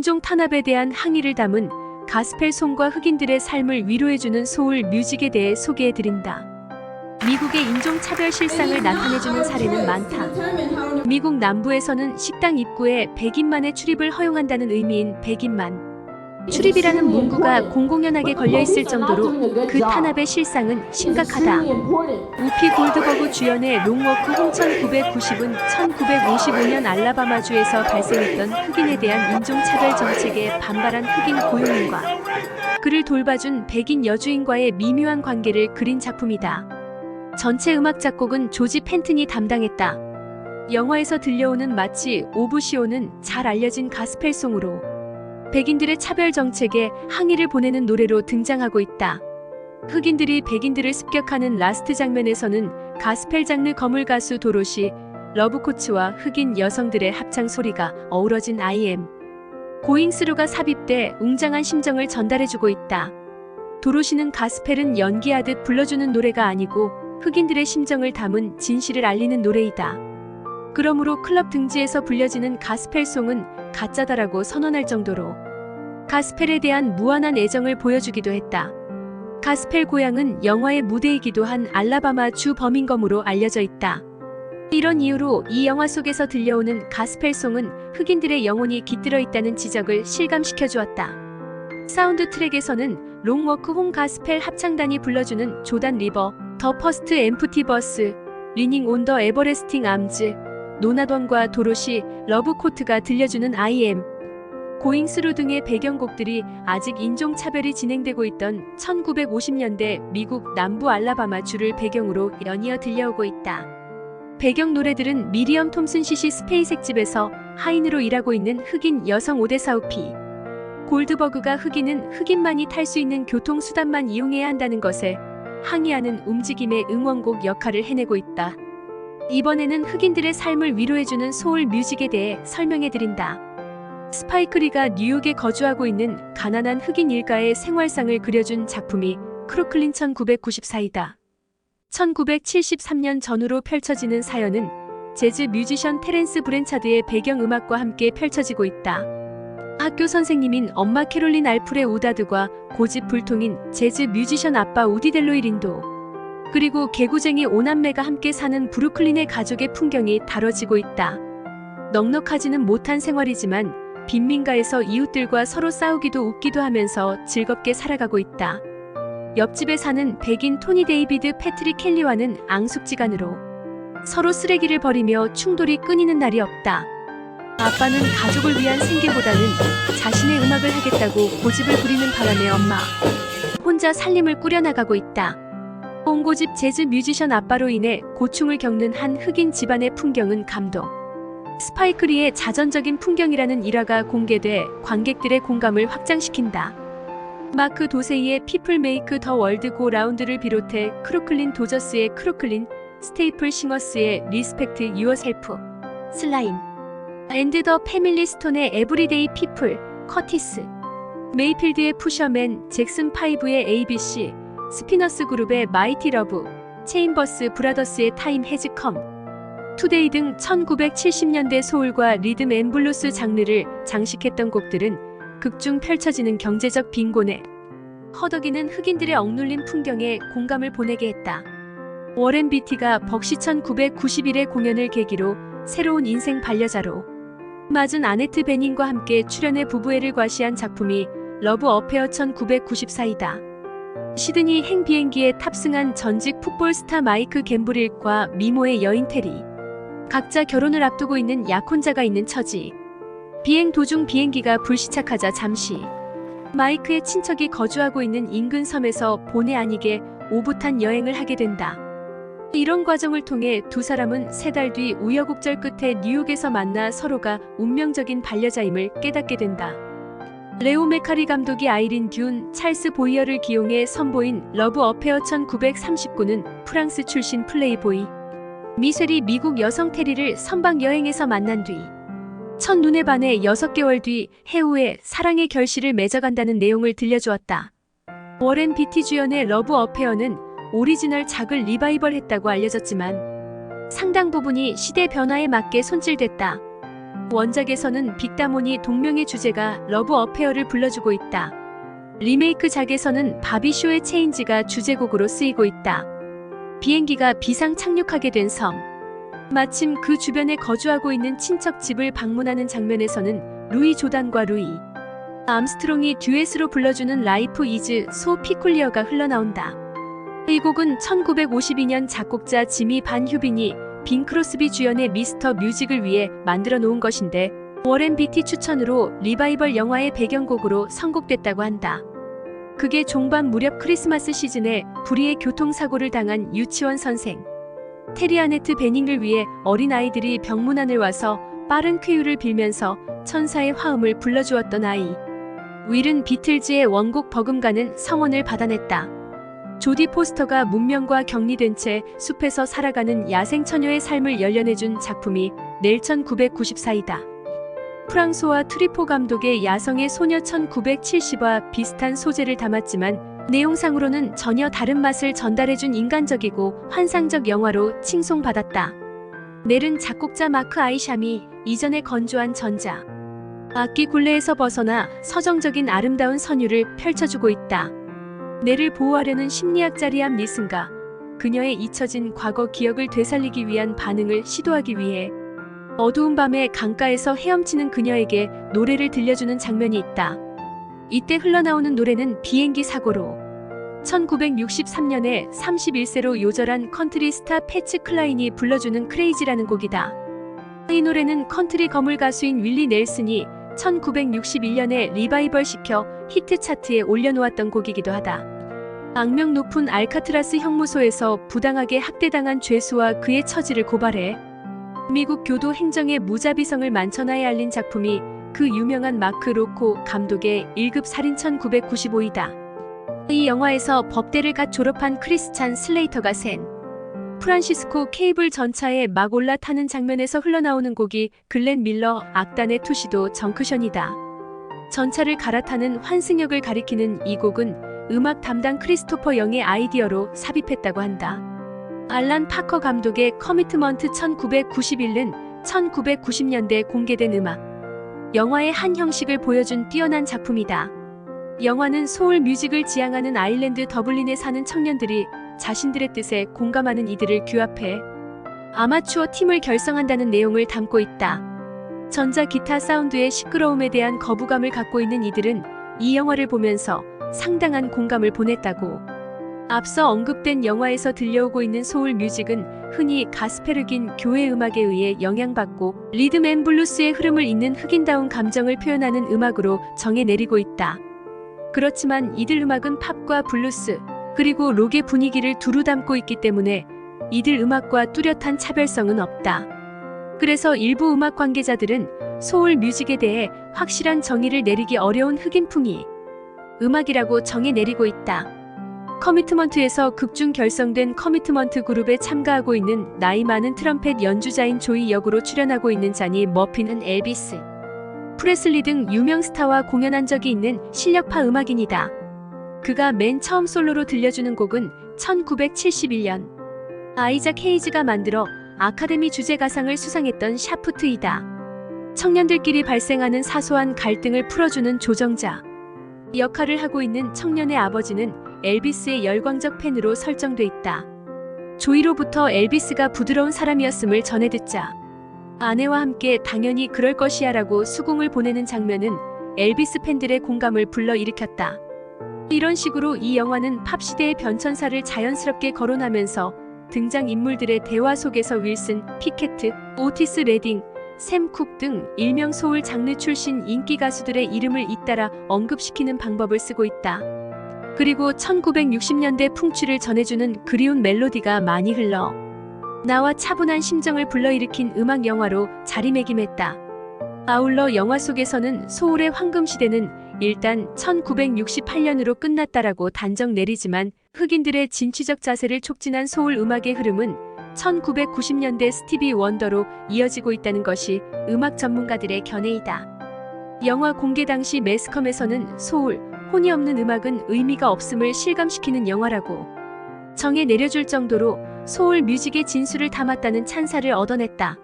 인종 탄압에 대한 항의를 담은 가스펠송과 흑인들의 삶을 위로해주는 소울 뮤직에 대해 소개해드린다. 미국의 인종차별 실상을 나타내주는 사례는 많다. 미국 남부에서는 식당 입구에 백인만의 출입을 허용한다는 의미인 백인만 출입이라는 문구가 공공연하게 걸려있을 정도로 그 탄압의 실상은 심각하다. 우피 골드버그 주연의 롱워크 홈 1990은 1955년 알라바마주에서 발생했던 흑인에 대한 인종차별 정책에 반발한 흑인 고용인과 그를 돌봐준 백인 여주인과의 미묘한 관계를 그린 작품이다. 전체 음악 작곡은 조지 펜튼이 담당했다. 영화에서 들려오는 마치 오브시오는 잘 알려진 가스펠송으로 백인들의 차별 정책에 항의를 보내는 노래로 등장하고 있다. 흑인들이 백인들을 습격하는 라스트 장면에서는 가스펠 장르 거물 가수 도로시 러브코츠와 흑인 여성들의 합창 소리가 어우러진 I.M. 고잉스루가 삽입돼 웅장한 심정을 전달해주고 있다. 도로시는 가스펠은 연기하듯 불러주는 노래가 아니고 흑인들의 심정을 담은 진실을 알리는 노래이다. 그러므로 클럽 등지에서 불려지는 가스펠송은 가짜다라고 선언할 정도로 가스펠에 대한 무한한 애정을 보여주기도 했다. 가스펠 고향은 영화의 무대이기도 한 알라바마 주 버밍엄으로 알려져 있다. 이런 이유로 이 영화 속에서 들려오는 가스펠송은 흑인들의 영혼이 깃들어 있다는 지적을 실감시켜 주었다. 사운드 트랙에서는 롱워크 홈 가스펠 합창단이 불러주는 조단 리버, 더 퍼스트 엠프티 버스, 리닝 온 더 에버레스팅 암즈, 노나던과 도로시, 러브코트가 들려주는 I.M. 고잉스루 등의 배경곡들이 아직 인종차별이 진행되고 있던 1950년대 미국 남부 알라바마 주를 배경으로 연이어 들려오고 있다. 배경 노래들은 미리엄 톰슨 시시 스페이색 집에서 하인으로 일하고 있는 흑인 여성 오데사우피 골드버그가 흑인은 흑인만이 탈 수 있는 교통수단만 이용해야 한다는 것에 항의하는 움직임의 응원곡 역할을 해내고 있다. 이번에는 흑인들의 삶을 위로해주는 소울 뮤직에 대해 설명해드린다. 스파이크 리가 뉴욕에 거주하고 있는 가난한 흑인 일가의 생활상을 그려준 작품이 크로클린 1994이다. 1973년 전후로 펼쳐지는 사연은 재즈 뮤지션 테렌스 브랜차드의 배경음악과 함께 펼쳐지고 있다. 학교 선생님인 엄마 캐롤린 알프레 우다드과 고집 불통인 재즈 뮤지션 아빠 우디 델로이 린도 그리고 개구쟁이 오남매가 함께 사는 브루클린의 가족의 풍경이 다뤄지고 있다. 넉넉하지는 못한 생활이지만 빈민가에서 이웃들과 서로 싸우기도 웃기도 하면서 즐겁게 살아가고 있다. 옆집에 사는 백인 토니 데이비드 패트릭 켈리와는 앙숙지간으로 서로 쓰레기를 버리며 충돌이 끊이는 날이 없다. 아빠는 가족을 위한 생계보다는 자신의 음악을 하겠다고 고집을 부리는 바람에 엄마 혼자 살림을 꾸려나가고 있다. 옹고집 재즈 뮤지션 아빠로 인해 고충을 겪는 한 흑인 집안의 풍경은 감동. 스파이크 리의 자전적인 풍경이라는 일화가 공개돼 관객들의 공감을 확장시킨다. 마크 도세이의 피플 메이크 더 월드 고 라운드를 비롯해 크로클린 도저스의 크로클린, 스테이플 싱어스의 리스펙트 유어셀프, 슬라임, 앤드 더 패밀리 스톤의 에브리데이 피플, 커티스, 메이필드의 푸셔맨, 잭슨 5의 ABC, 스피너스 그룹의 마이티 러브, 체인버스 브라더스의 타임 해즈 컴, 투데이 등 1970년대 소울과 리듬 앤 블루스 장르를 장식했던 곡들은 극중 펼쳐지는 경제적 빈곤에 허덕이는 흑인들의 억눌린 풍경에 공감을 보내게 했다. 워렌 비티가 벅시 1991의 공연을 계기로 새로운 인생 반려자로 맞은 아네트 베닌과 함께 출연해 부부애를 과시한 작품이 러브 어페어 1994이다. 시드니 행 비행기에 탑승한 전직 풋볼 스타 마이크 갬브릴과 미모의 여인 테리. 각자 결혼을 앞두고 있는 약혼자가 있는 처지. 비행 도중 비행기가 불시착하자 잠시 마이크의 친척이 거주하고 있는 인근 섬에서 본의 아니게 오붓한 여행을 하게 된다. 이런 과정을 통해 두 사람은 3달 뒤 우여곡절 끝에 뉴욕에서 만나 서로가 운명적인 반려자임을 깨닫게 된다. 레오 메카리 감독이 아이린 듄, 찰스 보이어를 기용해 선보인 러브 어페어 1939는 프랑스 출신 플레이보이 미셸이 미국 여성 테리를 선박 여행에서 만난 뒤 첫눈에 반해 6개월 뒤 해후에 사랑의 결실을 맺어간다는 내용을 들려주었다. 워렌 비티 주연의 러브 어페어는 오리지널 작을 리바이벌했다고 알려졌지만 상당 부분이 시대 변화에 맞게 손질됐다. 원작에서는 빅다모니 동명의 주제가 러브 어페어를 불러주고 있다. 리메이크작에서는 바비쇼의 체인지가 주제곡으로 쓰이고 있다. 비행기가 비상 착륙하게 된 섬. 마침 그 주변에 거주하고 있는 친척 집을 방문하는 장면에서는 루이 조단과 루이 암스트롱이 듀엣으로 불러주는 라이프 이즈 소 피쿨리어가 흘러나온다. 이 곡은 1952년 작곡자 지미 반 휴빈이 빈 크로스비 주연의 미스터 뮤직을 위해 만들어 놓은 것인데 워렌 비티 추천으로 리바이벌 영화의 배경곡으로 선곡됐다고 한다. 그게 종반 무렵 크리스마스 시즌에 불의의 교통사고를 당한 유치원 선생 테리 아네트 베닝을 위해 어린아이들이 병문안을 와서 빠른 쾌유를 빌면서 천사의 화음을 불러주었던 아이. 윌은 비틀즈의 원곡 버금가는 성원을 받아냈다. 조디 포스터가 문명과 격리된 채 숲에서 살아가는 야생처녀의 삶을 열려내준 작품이 넬 1994이다. 프랑소와 트리포 감독의 야성의 소녀 1970와 비슷한 소재를 담았지만 내용상으로는 전혀 다른 맛을 전달해준 인간적이고 환상적 영화로 칭송받았다. 넬은 작곡자 마크 아이샴이 이전에 건조한 전자 악기 굴레에서 벗어나 서정적인 아름다운 선율을 펼쳐주고 있다. 넬을 보호하려는 심리학자 리암 니슨가 그녀의 잊혀진 과거 기억을 되살리기 위한 반응을 시도하기 위해 어두운 밤에 강가에서 헤엄치는 그녀에게 노래를 들려주는 장면이 있다. 이때 흘러나오는 노래는 비행기 사고로 1963년에 31세로 요절한 컨트리 스타 패츠 클라인이 불러주는 크레이지라는 곡이다. 이 노래는 컨트리 거물 가수인 윌리 넬슨이 1961년에 리바이벌시켜 히트 차트에 올려놓았던 곡이기도 하다. 악명 높은 알카트라스 형무소에서 부당하게 학대당한 죄수와 그의 처지를 고발해 미국 교도 행정의 무자비성을 만천하에 알린 작품이 그 유명한 마크 로코 감독의 1급 살인 1995이다. 이 영화에서 법대를 갓 졸업한 크리스찬 슬레이터가 샌 프란시스코 케이블 전차에 막 올라타는 장면에서 흘러나오는 곡이 글렌 밀러 악단의 투시도 정크션이다. 전차를 갈아타는 환승역을 가리키는 이 곡은 음악 담당 크리스토퍼 영의 아이디어로 삽입했다고 한다. 알란 파커 감독의 커미트먼트 1991은 1990년대 공개된 음악 영화의 한 형식을 보여준 뛰어난 작품이다. 영화는 소울 뮤직을 지향하는 아일랜드 더블린에 사는 청년들이 자신들의 뜻에 공감하는 이들을 규합해 아마추어 팀을 결성한다는 내용을 담고 있다. 전자 기타 사운드의 시끄러움에 대한 거부감을 갖고 있는 이들은 이 영화를 보면서 상당한 공감을 보냈다고. 앞서 언급된 영화에서 들려오고 있는 소울 뮤직은 흔히 가스페르긴 교회 음악에 의해 영향받고 리듬 앤 블루스의 흐름을 잇는 흑인다운 감정을 표현하는 음악으로 정해 내리고 있다. 그렇지만 이들 음악은 팝과 블루스 그리고 록의 분위기를 두루 담고 있기 때문에 이들 음악과 뚜렷한 차별성은 없다. 그래서 일부 음악 관계자들은 소울 뮤직에 대해 확실한 정의를 내리기 어려운 흑인풍이 음악이라고 정해 내리고 있다. 커미트먼트에서 극중 결성된 커미트먼트 그룹에 참가하고 있는 나이 많은 트럼펫 연주자인 조이 역으로 출연하고 있는 자니 머피는 엘비스 프레슬리 등 유명 스타와 공연한 적이 있는 실력파 음악인이다. 그가 맨 처음 솔로로 들려주는 곡은 1971년 아이작 헤이즈가 만들어 아카데미 주제가상을 수상했던 샤프트이다. 청년들끼리 발생하는 사소한 갈등을 풀어주는 조정자 역할을 하고 있는 청년의 아버지는 엘비스의 열광적 팬으로 설정돼 있다. 조이로부터 엘비스가 부드러운 사람이었음을 전해 듣자 아내와 함께 당연히 그럴 것이야 라고 수긍을 보내는 장면은 엘비스 팬들의 공감을 불러일으켰다. 이런 식으로 이 영화는 팝시대의 변천사를 자연스럽게 거론하면서 등장인물들의 대화 속에서 윌슨, 피케트, 오티스 레딩, 샘 쿡 등 일명 소울 장르 출신 인기 가수들의 이름을 잇따라 언급시키는 방법을 쓰고 있다. 그리고 1960년대 풍취를 전해주는 그리운 멜로디가 많이 흘러 나와 차분한 심정을 불러일으킨 음악 영화로 자리매김했다. 아울러 영화 속에서는 소울의 황금시대는 일단 1968년으로 끝났다라고 단정 내리지만 흑인들의 진취적 자세를 촉진한 소울 음악의 흐름은 1990년대 스티비 원더로 이어지고 있다는 것이 음악 전문가들의 견해이다. 영화 공개 당시 매스컴에서는 소울, 혼이 없는 음악은 의미가 없음을 실감시키는 영화라고 정해 내려줄 정도로 소울 뮤직의 진수를 담았다는 찬사를 얻어냈다.